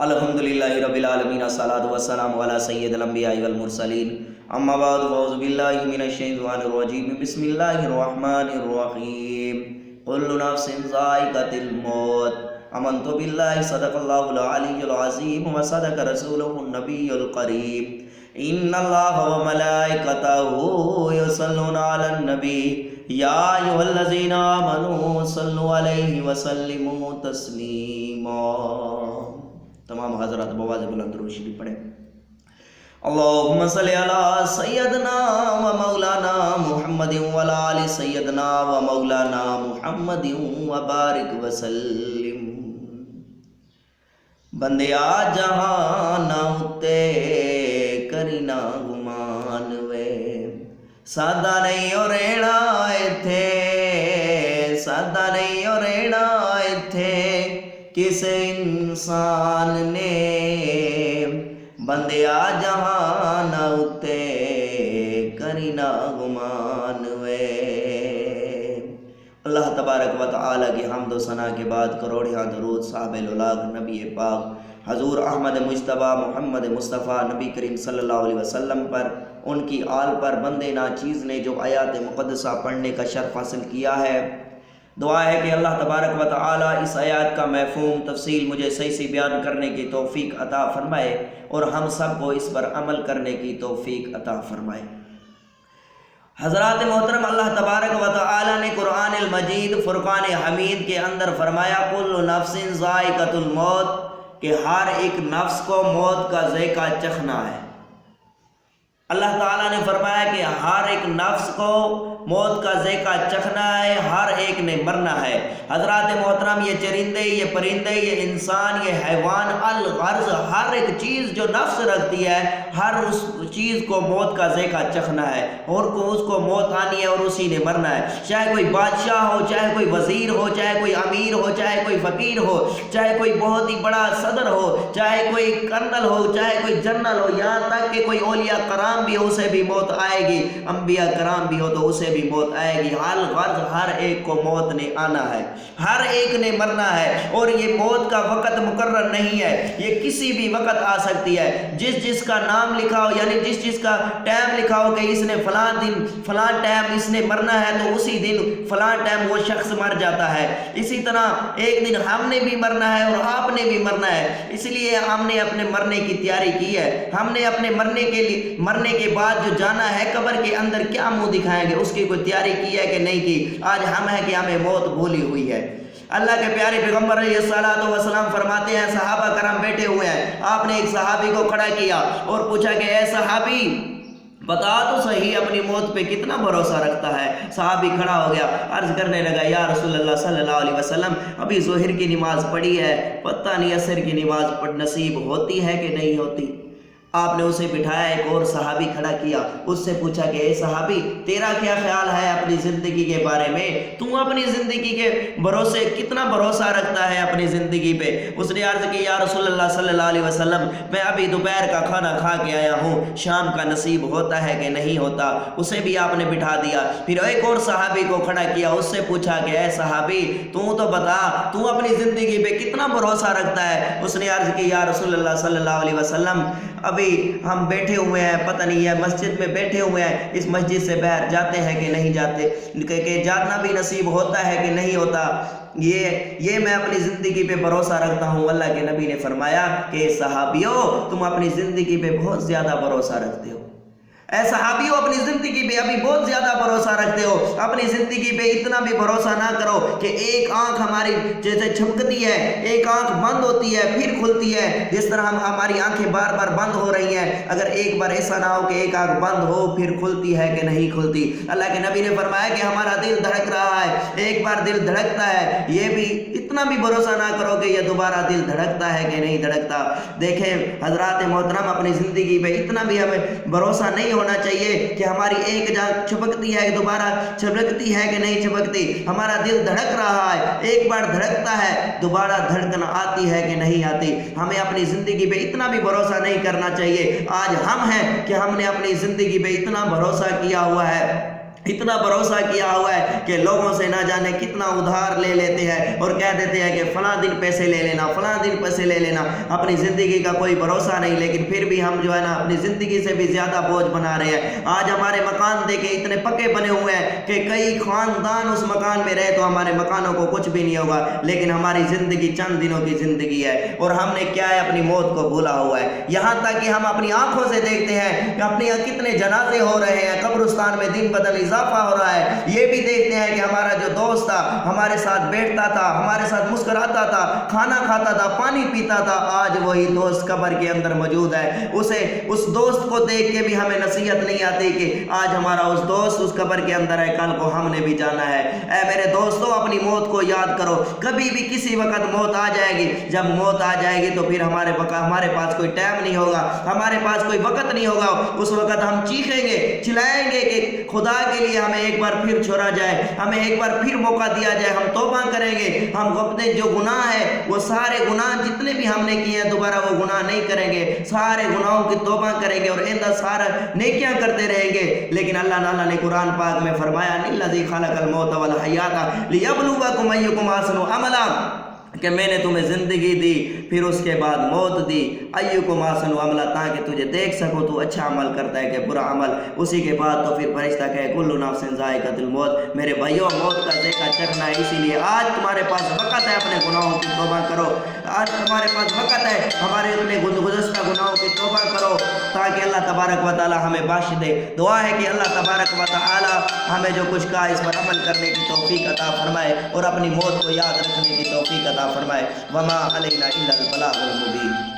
الحمدللہ رب العالمین الصلاۃ والسلام علی سید الانبیاء والمرسلین اما بعد فاعوذ باللہ من الشیطان الرجیم بسم اللہ الرحمن الرحیم کل نفس ذائقۃ الموت آمنت باللہ صدق اللہ العلی العظیم وصدق رسولہ النبی الکریم ان اللہ وملائکتہ یصلون علی النبی یا ایھا الذین آمنوا صلوا علیہ وسلموا تسلیما۔ تمام حضرات بواز بلند درود شریف پڑھیں۔ اللہم صلی علی سیدنا و مولانا محمد و علی آل سیدنا و مولانا محمد و بارک وسلم۔ بندیا جہاں نہ ہوتے کرینا گمان وے سادہ نہیں اور ریڑا تھے سادہ نہیں اور ریڑا تھے کس انسان نے بندیا جہاں نہ اتے کرینا گمان وے۔ اللہ تبارک و تعالی کی حمد و ثنا کے بعد کروڑیاں درود صاحب الولاغ نبی پاک حضور احمد مجتبیٰ محمد مصطفیٰ نبی کریم صلی اللہ علیہ وسلم پر، ان کی آل پر، بندے ناچیز نے جو آیات مقدسہ پڑھنے کا شرف حاصل کیا ہے۔ دعا ہے کہ اللہ تبارک و تعالی اس آیات کا مفہوم تفصیل مجھے صحیح سے بیان کرنے کی توفیق عطا فرمائے اور ہم سب کو اس پر عمل کرنے کی توفیق عطا فرمائے۔ حضرات محترم، اللہ تبارک و تعالی نے قرآن المجید فرقان حمید کے اندر فرمایا کل نفس ذائقۃ الموت، کہ ہر ایک نفس کو موت کا ذائقہ چکھنا ہے۔ اللہ تعالیٰ نے فرمایا کہ ہر ایک نفس کو موت کا ذائقہ چکھنا ہے، ہر ایک نے مرنا ہے۔ حضرات محترم، یہ چرندے، یہ پرندے، یہ انسان، یہ حیوان، الغرض ہر ایک چیز جو نفس رکھتی ہے، ہر اس چیز کو موت کا ذائقہ چکھنا ہے اور اس کو موت آنی ہے اور اسی نے مرنا ہے۔ چاہے کوئی بادشاہ ہو، چاہے کوئی وزیر ہو، چاہے کوئی امیر ہو، چاہے کوئی فقیر ہو، چاہے کوئی بہت ہی بڑا صدر ہو، چاہے کوئی کرنل ہو، چاہے کوئی جنرل ہو، یہاں تک کہ کوئی اولیاء کرام بھی ہو، اسے بھی موت آئے گی، انبیاء کرام بھی ہو تو اسے بھی موت آئے گی۔ الغرض ہر ایک کو موت نے آنا ہے، ہر ایک نے مرنا ہے، اور یہ موت کا وقت مقرر نہیں ہے، یہ کسی بھی وقت آ سکتی ہے۔ جس کا نام لکھا ہو، یعنی جس کا ٹائم لکھا ہو کہ اس نے فلاں دن فلاں ٹائم اس نے مرنا ہے، تو اسی دن فلاں ٹائم وہ شخص مر جاتا ہے۔ اسی طرح ایک دن ہم نے بھی مرنا ہے اور آپ نے بھی مرنا ہے، اس لیے ہم نے اپنے مرنے کی تیاری کی ہے۔ ہم نے اپنے مرنے کے بعد جو جانا ہے قبر کے اندر کیا منہ دکھائیں گے، اس کی کوئی تیاری کی ہے کہ نہیں کی؟ آج ہم ہے کہ ہمیں موت بھولی ہوئی ہے۔ اللہ کے پیارے پیغمبر علیہ الصلوۃ والسلام فرماتے ہیں، صحابہ کرام بیٹھے ہوئے ہیں، آپ نے ایک صحابی کو کھڑا کیا اور پوچھا کہ اے صحابی بتا تو صحیح اپنی موت پہ کتنا بھروسہ رکھتا ہے؟ صحابی کھڑا ہو گیا، عرض کرنے لگا یا رسول اللہ صلی اللہ علیہ وسلم، ابھی ظہر کی نماز پڑھی ہے، پتہ نہیں عصر کی نماز نصیب ہوتی ہے کہ نہیں ہوتی۔ آپ نے اسے بٹھایا، ایک اور صحابی کھڑا کیا، اس سے پوچھا کہ اے صحابی تیرا کیا خیال ہے اپنی زندگی کے بارے میں؟ تو اپنی زندگی کے بھروسے کتنا بھروسہ رکھتا ہے اپنی زندگی پہ؟ اس نے عرض کی یا رسول اللہ صلی اللہ علیہ وسلم، میں ابھی دوپہر کا کھانا کھا کے آیا ہوں، شام کا نصیب ہوتا ہے کہ نہیں ہوتا؟ اسے بھی آپ نے بٹھا دیا۔ پھر ایک اور صحابی کو کھڑا کیا، اس سے پوچھا کہ اے صحابی تو بتا تو اپنی زندگی پہ کتنا بھروسہ رکھتا ہے؟ اس نے عرض کی یا رسول اللہ صلی اللہ علیہ وسلم، ابھی ہم بیٹھے ہوئے ہیں، پتہ نہیں ہے مسجد میں بیٹھے ہوئے ہیں، اس مسجد سے باہر جاتے ہیں کہ نہیں جاتے، کہ جانا بھی نصیب ہوتا ہے کہ نہیں ہوتا، یہ میں اپنی زندگی پہ بھروسہ رکھتا ہوں۔ اللہ کے نبی نے فرمایا کہ صحابیو تم اپنی زندگی پہ بہت زیادہ بھروسہ رکھتے ہو۔ اے صحابیوں اپنی زندگی پہ ابھی بہت زیادہ بھروسہ رکھتے ہو، اپنی زندگی پہ اتنا بھی بھروسہ نہ کرو کہ ایک آنکھ ہماری جیسے چمکتی ہے، ایک آنکھ بند ہوتی ہے پھر کھلتی ہے، جس طرح ہماری آنکھیں بار بار بند ہو رہی ہیں، اگر ایک بار ایسا نہ ہو کہ ایک آنکھ بند ہو پھر کھلتی ہے کہ نہیں کھلتی۔ اللہ کے نبی نے فرمایا کہ ہمارا دل دھڑک رہا ہے، ایک بار دل دھڑکتا ہے، یہ بھی اتنا بھی بھروسہ نہ کرو کہ یہ دوبارہ دل دھڑکتا ہے کہ نہیں دھڑکتا۔ دیکھیں حضرات محترم، اپنی زندگی پہ اتنا بھی ہمیں بھروسہ نہیں ہونا چاہیے کہ ہماری ایک جان چھپکتی ہے دوبارہ چھپکتی ہے کہ نہیں چھپکتی، ہمارا دل دھڑک رہا ہے، ایک بار دھڑکتا ہے دوبارہ دھڑکن آتی ہے کہ نہیں آتی۔ ہمیں اپنی زندگی پہ اتنا بھی بھروسہ نہیں کرنا چاہیے۔ آج ہم ہیں کہ ہم نے اپنی زندگی پہ اتنا بھروسہ کیا ہوا ہے اتنا بھروسہ کیا ہوا ہے کہ لوگوں سے نہ جانے کتنا ادھار لے لیتے ہیں اور کہہ دیتے ہیں کہ فلاں دن پیسے لے لینا، فلاں دن پیسے لے لینا، اپنی زندگی کا کوئی بھروسہ نہیں، لیکن پھر بھی ہم جو ہے نا اپنی زندگی سے بھی زیادہ بوجھ بنا رہے ہیں۔ آج ہمارے مکان دیکھیں اتنے پکے بنے ہوئے ہیں کہ کئی خاندان اس مکان میں رہے تو ہمارے مکانوں کو کچھ بھی نہیں ہوگا، لیکن ہماری زندگی چند دنوں کی زندگی ہے اور ہم نے کیا ہے اپنی موت کو بھولا ہوا ہے۔ یہاں تک کہ ہم اپنی آنکھوں سے دیکھتے ہیں کہ اپنے کتنے جنازے ہو رہے ہیں، قبرستان میں دن بدن اضافہ ہو رہا ہے۔ یہ بھی دیکھتے ہیں کہ ہمارا جو دوست تھا، ہمارے ساتھ بیٹھتا تھا، ہمارے ساتھ مسکراتا تھا، کھانا کھاتا تھا، پانی پیتا تھا، آج وہی دوست قبر کے اندر موجود ہے۔ اس دوست کو دیکھ کے بھی ہمیں نصیحت نہیں آتی کہ آج ہمارا اس دوست اس قبر کے اندر ہے، کل کو ہم نے بھی جانا ہے۔ اے میرے دوستو، اپنی موت کو یاد کرو، کبھی بھی کسی وقت موت آ جائے گی۔ جب موت آ جائے گی تو پھر ہمارے پاس کوئی ٹائم نہیں ہوگا، ہمارے پاس کوئی وقت نہیں ہوگا۔ اس وقت ہم چیخیں گے، چلائیں گے کہ خدا کے لیے ہمیں ایک بار پھر چھوڑا جائے، ہمیں ایک بار پھر موقع دیا جائے، ہم توبہ کریں گے، ہم اپنے جو گناہ ہے وہ سارے گناہ جتنے بھی ہم نے کیے ہیں دوبارہ وہ گناہ نہیں کریں گے، سارے گناہوں کی توبہ کریں گے اور ایندہ سارا نیکیاں کرتے رہیں گے۔ لیکن اللہ تعالیٰ نے قرآن پاک میں فرمایا الذی خلق الموت والحیات لیبلوکم ایکم احسن عملا، کہ میں نے تمہیں زندگی دی پھر اس کے بعد موت دی، ایکم احسن عملا، تاکہ تجھے دیکھ سکو تو اچھا عمل کرتا ہے کہ برا عمل۔ اسی کے بعد تو پھر فرشتہ کہے کل نفس ذائقۃ الموت، میرے بھائیوں موت کا ذائقہ چکھنا ہے، اسی لیے آج تمہارے پاس وقت ہے اپنے گناہوں کی توبہ کرو، آج تمہارے پاس وقت ہے ہمارے اپنے گزشتہ گناہوں کی توبہ کرو تاکہ اللہ تبارک و تعالی ہمیں بخش دے۔ دعا ہے کہ اللہ تبارک و تعالی ہمیں جو کچھ کہا اس پر عمل کرنے کی توفیق عطا فرمائے اور اپنی موت کو یاد رکھنے کی توفیق عطا فرمائے۔ وما علینا الا البلاغ المبین۔